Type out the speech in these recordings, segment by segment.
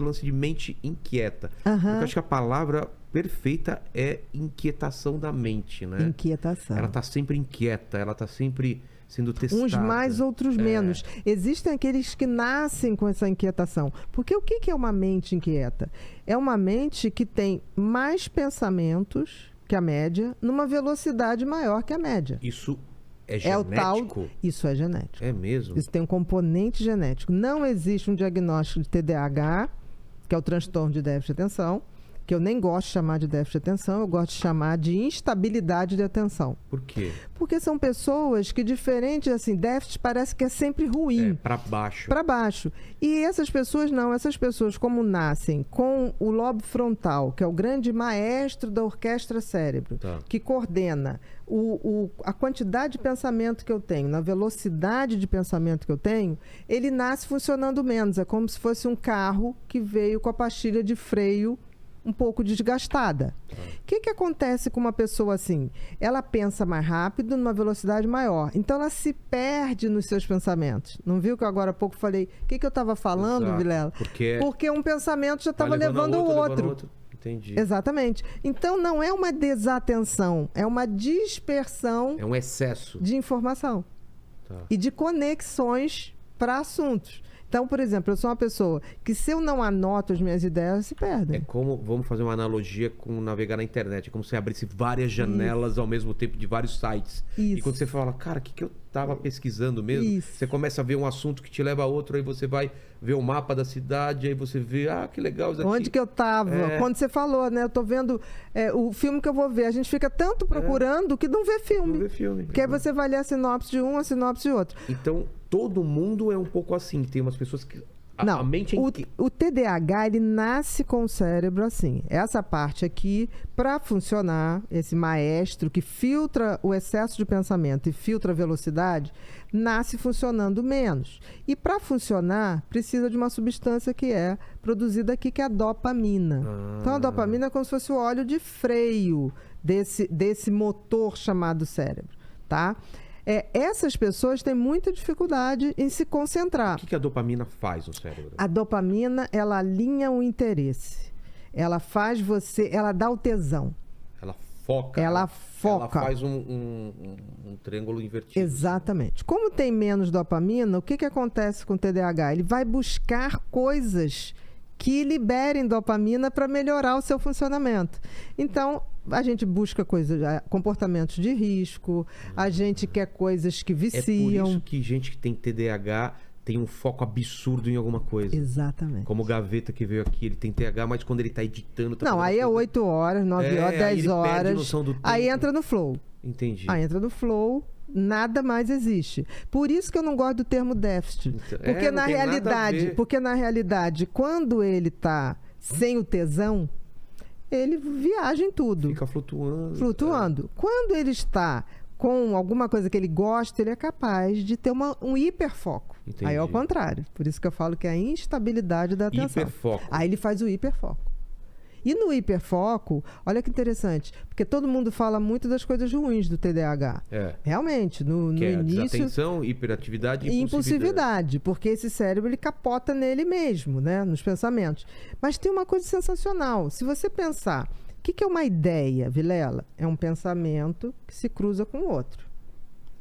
lance de mente inquieta. Porque eu acho que a palavra perfeita é inquietação da mente, né? Inquietação. Ela tá sempre inquieta, ela tá sempre sendo testada. Uns mais, outros menos. Existem aqueles que nascem com essa inquietação. Porque o que é uma mente inquieta? É uma mente que tem mais pensamentos que a média, numa velocidade maior que a média. Isso é genético? Isso é genético. É mesmo? Isso tem um componente genético. Não existe um diagnóstico de TDAH, que é o transtorno de déficit de atenção, que eu nem gosto de chamar de déficit de atenção, eu gosto de chamar de instabilidade de atenção. Por quê? Porque são pessoas que, diferente, assim, déficit parece que é sempre ruim. Para baixo. Para baixo. E essas pessoas não. Essas pessoas, como nascem com o lobo frontal, que é o grande maestro da orquestra cérebro, que coordena a quantidade de pensamento que eu tenho, na velocidade de pensamento que eu tenho, ele nasce funcionando menos. É como se fosse um carro que veio com a pastilha de freio um pouco desgastada. O que acontece com uma pessoa assim? Ela pensa mais rápido, numa velocidade maior. Então, ela se perde nos seus pensamentos. Não viu que eu agora há pouco falei... O que eu estava falando, Exato. Vilela? Porque um pensamento já estava levando o outro. Entendi. Exatamente. Então, não é uma desatenção, é uma dispersão... É um excesso. De informação. E de conexões para assuntos. Então, por exemplo, eu sou uma pessoa que, se eu não anoto as minhas ideias, elas se perdem. É como, vamos fazer uma analogia com navegar na internet. É como se abrisse várias janelas ao mesmo tempo de vários sites. E quando você fala, cara, o que eu estava pesquisando mesmo? Você começa a ver um assunto que te leva a outro, aí você vai ver o mapa da cidade, aí você vê, que legal isso aqui. Onde que eu estava? Quando você falou, né? Eu tô vendo o filme que eu vou ver. A gente fica tanto procurando que não vê filme. Não vê filme. Porque aí você vai ler a sinopse de um, a sinopse de outro. Então, todo mundo é um pouco assim. Tem umas pessoas que... Não, a mente o TDAH, ele nasce com o cérebro assim. Essa parte aqui, para funcionar, esse maestro que filtra o excesso de pensamento e filtra a velocidade, nasce funcionando menos. E para funcionar, precisa de uma substância que é produzida aqui, que é a dopamina. Então, a dopamina é como se fosse o óleo de freio desse motor chamado cérebro, tá? Essas pessoas têm muita dificuldade em se concentrar. O que a dopamina faz no cérebro? A dopamina, ela alinha o interesse. Ela faz ela dá o tesão. Ela foca. Ela foca. Ela faz um triângulo invertido. Exatamente. Como tem menos dopamina, o que acontece com o TDAH? Ele vai buscar coisas que liberem dopamina para melhorar o seu funcionamento. Então, a gente busca comportamentos de risco, a gente quer coisas que viciam. É por isso que gente que tem TDAH tem um foco absurdo em alguma coisa. Exatamente. Como o Gaveta que veio aqui, ele tem TDAH, mas quando ele está editando... Não, aí é 8 horas, 9 horas, 10 horas. Perde noção do tempo. Aí entra no flow. Entendi. Aí entra no flow, nada mais existe. Por isso que eu não gosto do termo déficit. Porque na realidade, quando ele está sem o tesão, ele viaja em tudo. Fica flutuando. Flutuando. Quando ele está com alguma coisa que ele gosta, ele é capaz de ter um hiperfoco. Entendi. Aí é ao contrário. Por isso que eu falo que é a instabilidade da atenção. Hiperfoco. Aí ele faz o hiperfoco. E no hiperfoco, olha que interessante, porque todo mundo fala muito das coisas ruins do TDAH. Realmente, no início... Desatenção, hiperatividade e impulsividade. Porque esse cérebro, ele capota nele mesmo, né? Nos pensamentos. Mas tem uma coisa sensacional. Se você pensar, o que é uma ideia, Vilela? É um pensamento que se cruza com o outro.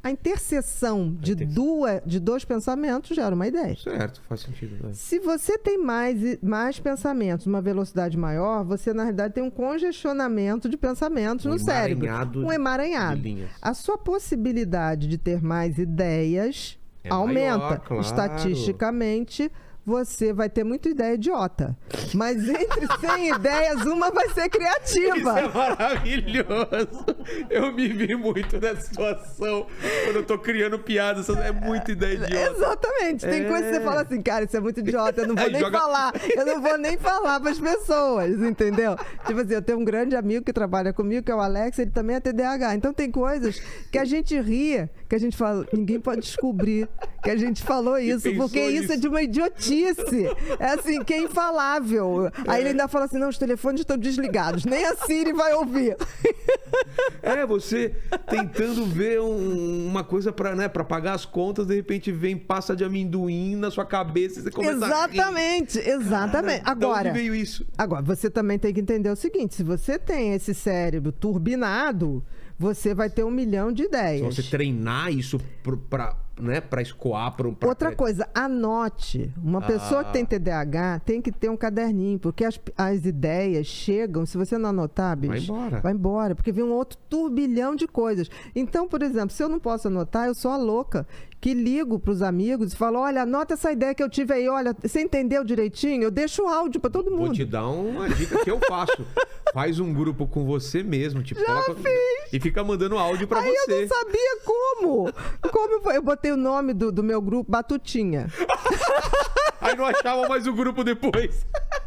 A interseção de dois pensamentos gera uma ideia. Certo, faz sentido. Se você tem mais pensamentos, uma velocidade maior, você, na realidade, tem um congestionamento de pensamentos no cérebro. Um emaranhado. A sua possibilidade de ter mais ideias aumenta. Maior, claro. Estatisticamente, você vai ter muita ideia idiota. Mas entre 100 ideias, uma vai ser criativa. Isso é maravilhoso. Eu me vi muito nessa situação. Quando eu tô criando piadas, é muita ideia idiota. Exatamente. Tem coisa que você fala assim, cara, isso é muito idiota, eu não vou nem falar. Eu não vou nem falar pras pessoas, entendeu? Tipo assim, eu tenho um grande amigo que trabalha comigo, que é o Alex, ele também é TDAH. Então tem coisas que a gente ria, que a gente fala, ninguém pode descobrir que a gente falou isso, porque isso é de uma idiotice. É assim, que é infalável. Aí ele ainda fala assim, não, os telefones estão desligados, nem a Siri vai ouvir. Você tentando ver uma coisa pra, né, pra pagar as contas, de repente vem pasta de amendoim na sua cabeça e você começa exatamente, a rir. Exatamente. Agora, de onde veio isso? Agora, você também tem que entender o seguinte, se você tem esse cérebro turbinado, você vai ter 1 milhão de ideias. Se você treinar isso pra escoar... Outra coisa, anote. Uma pessoa que tem TDAH tem que ter um caderninho, porque as ideias chegam, se você não anotar, bicho... Vai embora. Vai embora, porque vem um outro turbilhão de coisas. Então, por exemplo, se eu não posso anotar, eu sou a louca que ligo pros amigos e falo, olha, anota essa ideia que eu tive aí, olha, você entendeu direitinho? Eu deixo o áudio pra todo mundo. Vou te dar uma dica que eu faço. Faz um grupo com você mesmo, tipo, e fica mandando áudio pra aí você. Eu não sabia como. Eu botei o nome do meu grupo, Batutinha. Aí não achava mais o grupo depois.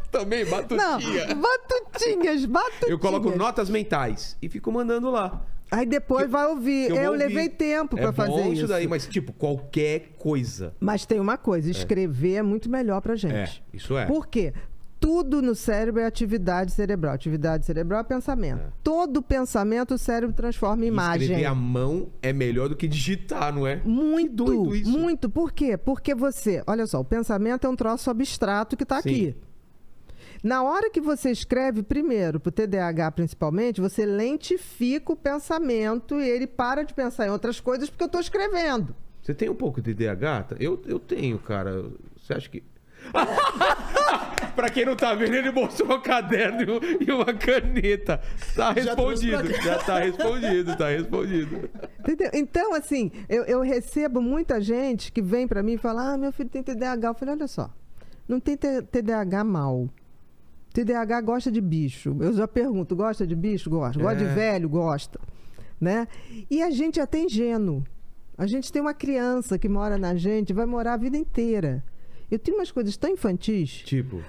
Também, Batutinha. Não, Batutinhas. Eu coloco notas mentais e fico mandando lá. Aí depois vai ouvir. Eu levei tempo pra fazer isso. Daí, mas tipo, qualquer coisa. Mas tem uma coisa, escrever é muito melhor pra gente. Isso é. Por quê? Tudo no cérebro é atividade cerebral. Atividade cerebral é pensamento. Todo pensamento o cérebro transforma em imagem. Escrever à mão é melhor do que digitar, não é? Muito, que doido isso. Muito. Por quê? Porque olha só, o pensamento é um troço abstrato que tá aqui. Na hora que você escreve, primeiro, pro TDAH principalmente, você lentifica o pensamento e ele para de pensar em outras coisas porque eu tô escrevendo. Você tem um pouco de TDAH? Eu tenho, cara. Você acha que... Pra quem não tá vendo, ele mostrou um caderno e uma caneta. Tá respondido. Já tá respondido. Entendeu? Então, assim, eu recebo muita gente que vem pra mim e fala, meu filho tem TDAH. Eu falei, olha só, não tem TDAH mal. TDAH gosta de bicho. Eu já pergunto, gosta de bicho? Gosta. Gosta de velho? Gosta. Né? E a gente é até ingênuo. A gente tem uma criança que mora na gente, vai morar a vida inteira. Eu tenho umas coisas tão infantis. Tipo?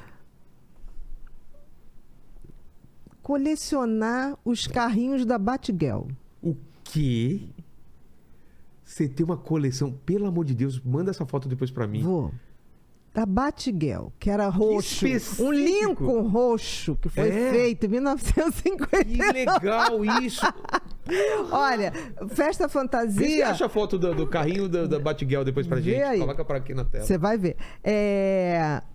Colecionar os carrinhos da Batgirl. O quê? Você tem uma coleção? Pelo amor de Deus, manda essa foto depois pra mim. Vou. Da Batgirl, que era roxo. Que um Lincoln roxo, que foi feito em 1950. Que legal isso! Olha, Festa Fantasia... Vê se acha a foto do carrinho da Batgirl depois pra gente. Aí. Coloca pra aqui na tela. Você vai ver.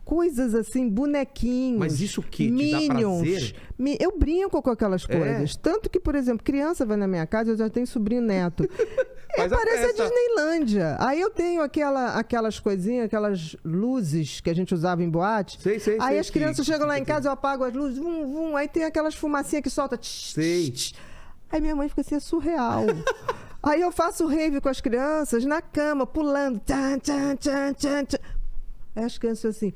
Coisas assim, bonequinhos. Mas isso o quê? Minions. Te dá prazer? Eu brinco com aquelas coisas. Tanto que, por exemplo, criança vai na minha casa, eu já tenho sobrinho neto. Parece a Disneylândia. Aí eu tenho aquelas coisinhas, aquelas luzes que a gente usava em boate. Sei. Aí as crianças chegam lá em casa, eu apago as luzes, aí tem aquelas fumacinhas que solta. Aí minha mãe fica assim, é surreal. Aí eu faço rave com as crianças na cama, pulando. Tchan, tchan, tchan, tchan, tchan. Aí as crianças assim,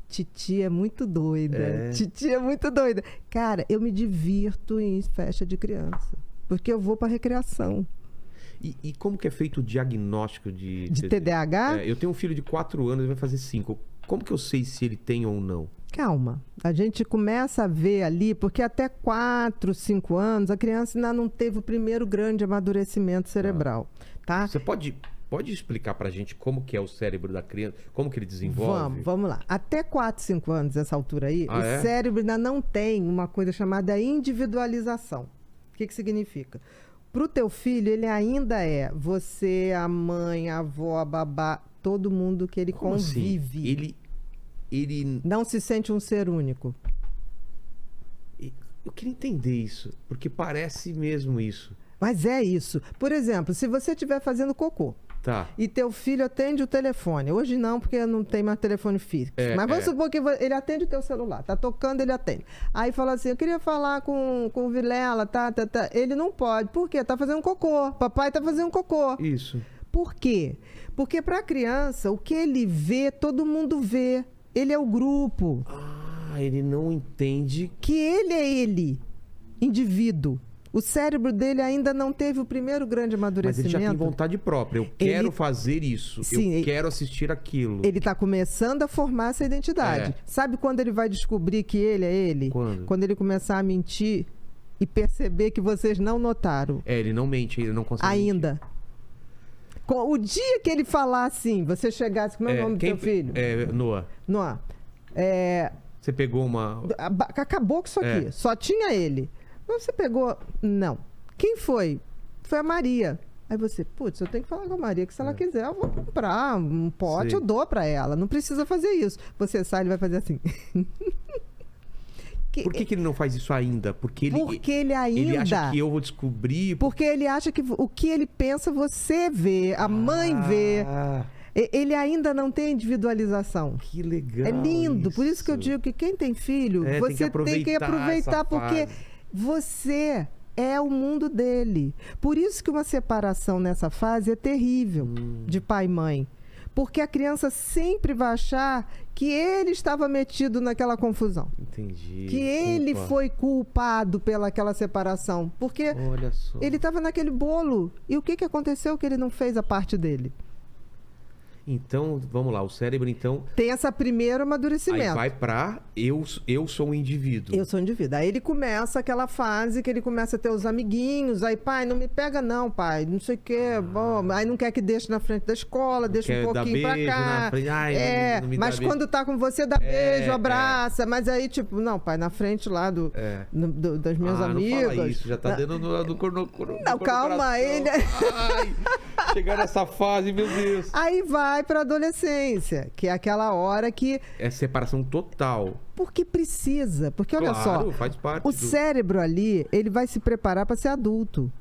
titia é muito doida. Titia é muito doida. Cara, eu me divirto em festa de criança. Porque eu vou pra recreação. E como que é feito o diagnóstico de TDAH? Eu tenho um filho de 4 anos, ele vai fazer 5. Como que eu sei se ele tem ou não? Calma. A gente começa a ver ali, porque até 4, 5 anos, a criança ainda não teve o primeiro grande amadurecimento cerebral. Tá? Você pode explicar pra gente como que é o cérebro da criança? Como que ele desenvolve? Vamos lá. Até 4, 5 anos, essa altura aí, o cérebro ainda não tem uma coisa chamada individualização. O que significa? Pro teu filho, ele ainda é você, a mãe, a avó, a babá, todo mundo que ele convive. Assim? Ele não se sente um ser único. Eu queria entender isso, porque parece mesmo isso. Mas é isso. Por exemplo, se você estiver fazendo cocô, e teu filho atende o telefone. Hoje não, porque não tem mais telefone fixo. Mas vamos supor que ele atende o teu celular. Tá tocando, ele atende. Aí fala assim, eu queria falar com o Vilela, tá. Ele não pode. Por quê? Tá fazendo cocô. Papai tá fazendo cocô. Isso. Por quê? Porque pra criança, o que ele vê, todo mundo vê. Ele é o grupo. Ele não entende... Que ele é ele. Indivíduo. O cérebro dele ainda não teve o primeiro grande amadurecimento. Mas ele já tem vontade própria. Eu quero fazer isso. Sim, eu quero assistir aquilo. Ele está começando a formar essa identidade. Sabe quando ele vai descobrir que ele é ele? Quando ele começar a mentir e perceber que vocês não notaram. Ele não mente, ele não consegue ainda. Mentir. O dia que ele falar assim, você chegasse... Como é o nome do teu filho? Noah. Noah. Você pegou uma... Acabou com isso aqui. Só tinha ele. Mas você pegou... Não. Quem foi? Foi a Maria. Aí você, putz, eu tenho que falar com a Maria, que se ela quiser, eu vou comprar um pote, eu dou pra ela. Não precisa fazer isso. Você sai, ele vai fazer assim. Por que ele não faz isso ainda? Porque ele ainda... Ele acha que eu vou descobrir... Porque ele acha que o que ele pensa, você vê, a mãe vê. Ele ainda não tem individualização. Que legal. É lindo. Por isso que eu digo que quem tem filho, você tem que aproveitar porque você é o mundo dele. Por isso que uma separação nessa fase é terrível de pai e mãe. Porque a criança sempre vai achar que ele estava metido naquela confusão. Entendi. Que ele foi culpado pelaquela separação. Porque ele estava naquele bolo. E o que aconteceu que ele não fez a parte dele? Então, vamos lá, o cérebro, então... Tem esse primeiro amadurecimento. Aí vai pra eu sou um indivíduo. Eu sou um indivíduo. Aí ele começa aquela fase que ele começa a ter os amiguinhos. Aí, pai, não me pega não, pai. Não sei o quê. Bom, aí não quer que deixe na frente da escola, deixa um pouquinho pra cá. Ai, não me mas quando tá com você, dá beijo, abraça. Mas aí, tipo, não, pai, na frente lá das minhas amigas. Não fala isso, já tá dando no corno. Não, calma, ele... Ai, chegar nessa fase, meu Deus. Aí vai para adolescência, que é aquela hora que... É separação total. Porque precisa. Porque, olha só, faz parte o cérebro ali, ele vai se preparar para ser adulto.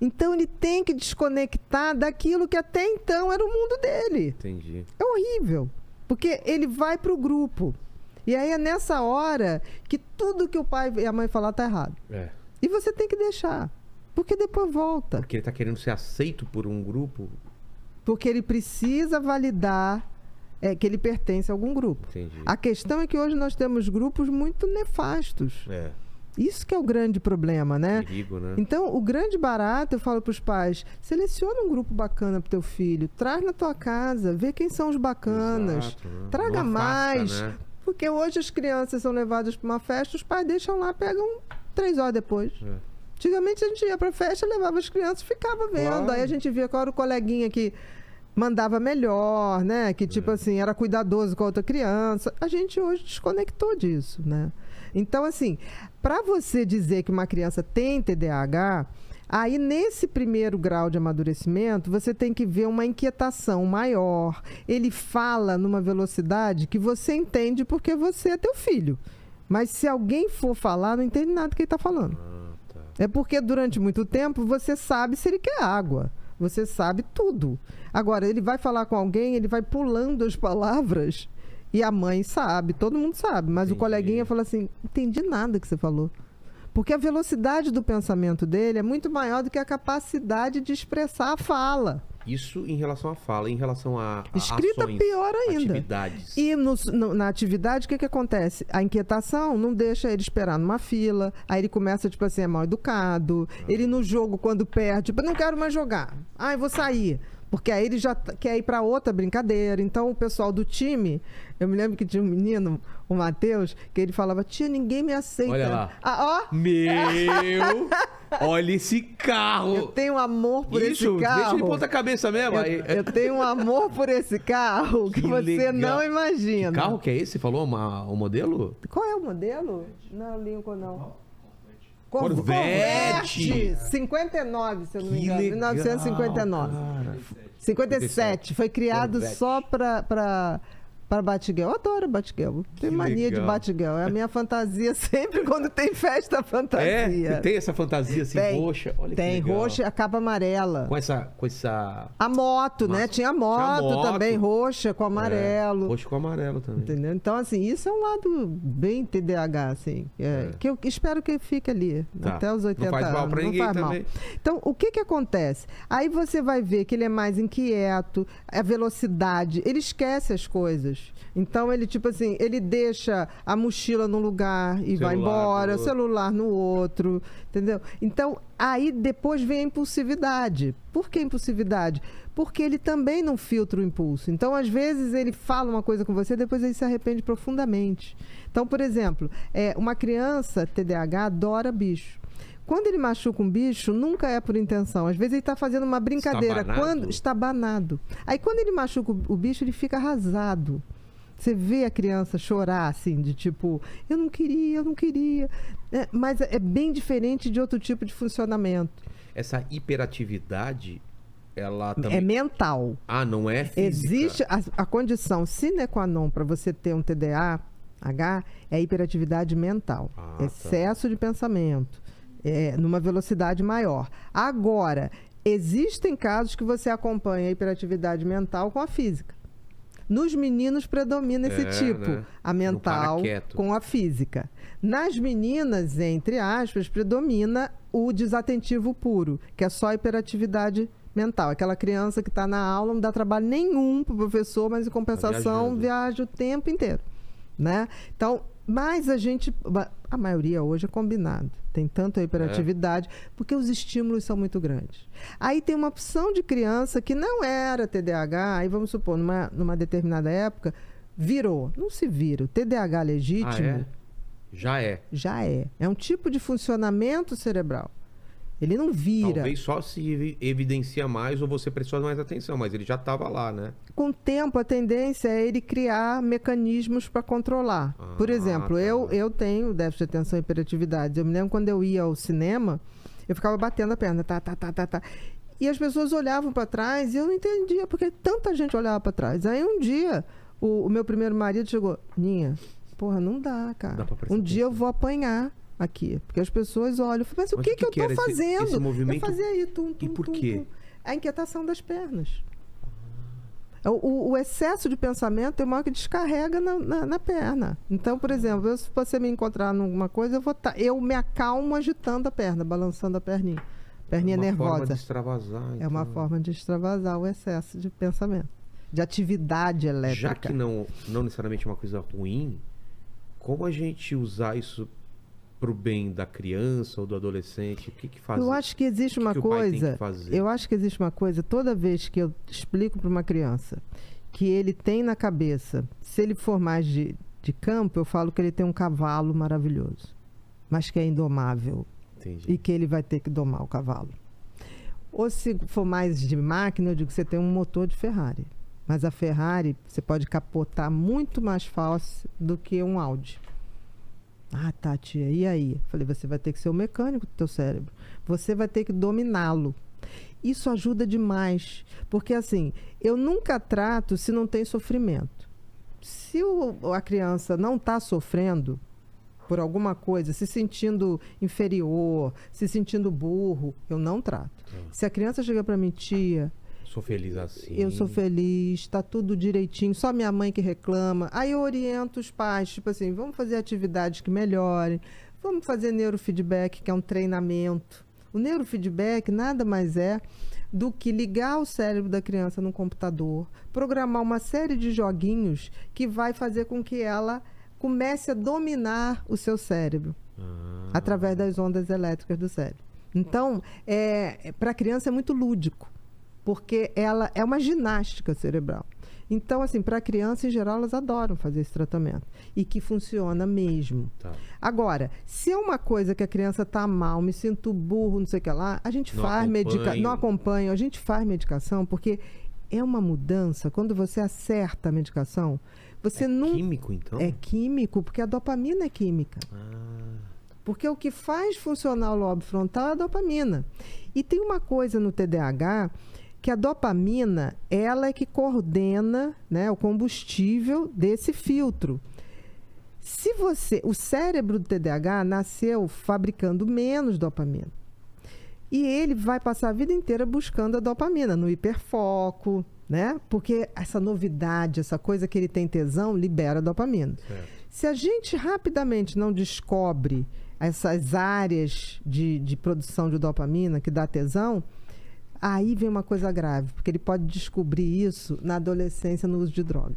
Então, ele tem que desconectar daquilo que até então era o mundo dele. Entendi. É horrível. Porque ele vai para o grupo. E aí é nessa hora que tudo que o pai e a mãe falar tá errado. E você tem que deixar. Porque depois volta. Porque ele tá querendo ser aceito por um grupo... Porque ele precisa validar que ele pertence a algum grupo. Entendi. A questão é que hoje nós temos grupos muito nefastos. Isso que é o grande problema, né? Perigo, né? Então, o grande barato, eu falo para os pais, seleciona um grupo bacana para o teu filho, traz na tua casa, vê quem são os bacanas, Exato, né? Traga mais. Né? Porque hoje as crianças são levadas para uma festa, os pais deixam lá, pegam 3 horas depois. Antigamente a gente ia pra festa, levava as crianças e ficava vendo. Claro. Aí a gente via qual era o coleguinha que mandava melhor, né? Que tipo assim, era cuidadoso com a outra criança. A gente hoje desconectou disso, né? Então assim, para você dizer que uma criança tem TDAH, aí nesse primeiro grau de amadurecimento, você tem que ver uma inquietação maior. Ele fala numa velocidade que você entende porque você é teu filho. Mas se alguém for falar, não entende nada do que ele está falando. É porque durante muito tempo você sabe se ele quer água. Você sabe tudo. Agora, ele vai falar com alguém, ele vai pulando as palavras e a mãe sabe, todo mundo sabe. Mas o coleguinha fala assim, não entendi nada que você falou. Porque a velocidade do pensamento dele é muito maior do que a capacidade de expressar a fala. Isso em relação à fala, em relação a escrita ações, pior ainda. Atividades. E na atividade, o que acontece? A inquietação não deixa ele esperar numa fila, aí ele começa, tipo assim, é mal educado. Ele no jogo, quando perde, tipo, não quero mais jogar. Eu vou sair. Porque aí ele já quer ir para outra brincadeira. Então, o pessoal do time... Eu me lembro que tinha um menino, o Matheus, que ele falava, tia, ninguém me aceita. Olha lá. Meu... Olha esse carro. Eu tenho um amor por esse carro. Deixa ele ponta cabeça mesmo. Eu tenho um amor por esse carro que você legal. Não imagina. Que carro que é esse? Você falou o modelo? Qual é o modelo? Não, Lincoln não. Corvette! 59, se eu não me engano. 1959. Cara. 57. Foi criado Corvette. Só para Batgirl. Eu adoro Batgirl. Tenho mania de Batgirl. É a minha fantasia sempre quando tem festa fantasia. Tem essa fantasia assim, roxa? Olha tem, que legal. Roxa e a capa amarela. Com essa... A moto, né? Tinha moto também, roxa com amarelo. Roxa com amarelo também. Entendeu? Então, assim, isso é um lado bem TDAH, assim. Que eu espero que fique ali. Até os 80 anos. Não faz mal pra ninguém também. Então, o que acontece? Aí você vai ver que ele é mais inquieto, a velocidade, ele esquece as coisas. Então, ele, tipo assim, ele deixa a mochila num lugar e vai embora, o celular no outro, entendeu? Então, aí depois vem a impulsividade. Por que impulsividade? Porque ele também não filtra o impulso. Então, às vezes, ele fala uma coisa com você, depois ele se arrepende profundamente. Então, por exemplo, uma criança TDAH adora bicho. Quando ele machuca um bicho, nunca é por intenção. Às vezes ele está fazendo uma brincadeira. Está banado. Aí quando ele machuca o bicho, ele fica arrasado. Você vê a criança chorar, assim, de tipo, eu não queria. Mas é bem diferente de outro tipo de funcionamento. essa hiperatividade, ela também... É mental. Ah, não é física? Existe a condição sine qua non para você ter um TDAH é hiperatividade mental. Excesso de pensamento, numa velocidade maior. Agora, existem casos que você acompanha a hiperatividade mental com a física. Nos meninos predomina esse tipo, né? A mental com a física. Nas meninas, entre aspas, predomina o desatentivo puro, que é só hiperatividade mental. Aquela criança que está na aula, não dá trabalho nenhum para o professor, mas em compensação viaja o tempo inteiro, né? Então, mas a maioria hoje é combinado. Tem tanta hiperatividade, porque os estímulos são muito grandes. Aí tem uma opção de criança que não era TDAH, aí vamos supor, numa determinada época, virou. Não se vira. O TDAH legítimo... Já é. Já é. É um tipo de funcionamento cerebral. Ele não vira. Talvez só se evidencia mais ou você prestou mais atenção, mas ele já estava lá, né? Com o tempo, a tendência é ele criar mecanismos para controlar. Por exemplo, eu tenho déficit de atenção e hiperatividade. Eu me lembro quando eu ia ao cinema, eu ficava batendo a perna, tá. E as pessoas olhavam para trás e eu não entendia porque tanta gente olhava para trás. Aí um dia, o meu primeiro marido chegou, Ninha, porra, não dá, cara. Um dia eu vou apanhar aqui, porque as pessoas olham e falam, mas o que eu tô fazendo? Esse movimento... Eu fazia aí, e por quê? A inquietação das pernas. O excesso de pensamento é o maior que descarrega na perna. Então, por exemplo, se você me encontrar numa coisa, eu me acalmo agitando a perna, balançando a perninha. Perninha nervosa. É uma forma de extravasar. Então. É uma forma de extravasar o excesso de pensamento, de atividade elétrica. Já que não necessariamente é uma coisa ruim, como a gente usar isso para o bem da criança ou do adolescente? O que faz? Eu acho que existe uma coisa. Eu acho que existe uma coisa. Toda vez que eu explico para uma criança que ele tem na cabeça, se ele for mais de campo, eu falo que ele tem um cavalo maravilhoso, mas que é indomável. Entendi. E que ele vai ter que domar o cavalo. Ou se for mais de máquina, eu digo que você tem um motor de Ferrari, mas a Ferrari você pode capotar muito mais fácil do que um Audi. Ah, tá, tia, e aí? Falei, você vai ter que ser o mecânico do teu cérebro. Você vai ter que dominá-lo. Isso ajuda demais. Porque, assim, eu nunca trato se não tem sofrimento. Se a criança não está sofrendo por alguma coisa, se sentindo inferior, se sentindo burro, eu não trato. Se a criança chega para mim, tia... Sou feliz assim. Eu sou feliz, está tudo direitinho, só minha mãe que reclama. Aí eu oriento os pais, tipo assim, vamos fazer atividades que melhorem, vamos fazer neurofeedback, que é um treinamento. O neurofeedback nada mais é do que ligar o cérebro da criança no computador, programar uma série de joguinhos que vai fazer com que ela comece a dominar o seu cérebro através das ondas elétricas do cérebro. Então, para a criança é muito lúdico, porque ela é uma ginástica cerebral. Então, assim, para a criança, em geral, elas adoram fazer esse tratamento. E que funciona mesmo. Tá. Agora, se é uma coisa que a criança está mal, me sinto burro, não sei o que lá, a gente faz medicação. Não acompanha, a gente faz medicação, porque é uma mudança. Quando você acerta a medicação, você não... É químico, então? É químico, porque a dopamina é química. Porque o que faz funcionar o lobo frontal é a dopamina. E tem uma coisa no TDAH... que a dopamina, ela é que coordena, né, o combustível desse filtro. O cérebro do TDAH nasceu fabricando menos dopamina. E ele vai passar a vida inteira buscando a dopamina, no hiperfoco, né? Porque essa novidade, essa coisa que ele tem tesão, libera dopamina. Certo. Se a gente rapidamente não descobre essas áreas de produção de dopamina que dá tesão, aí vem uma coisa grave, porque ele pode descobrir isso na adolescência no uso de droga.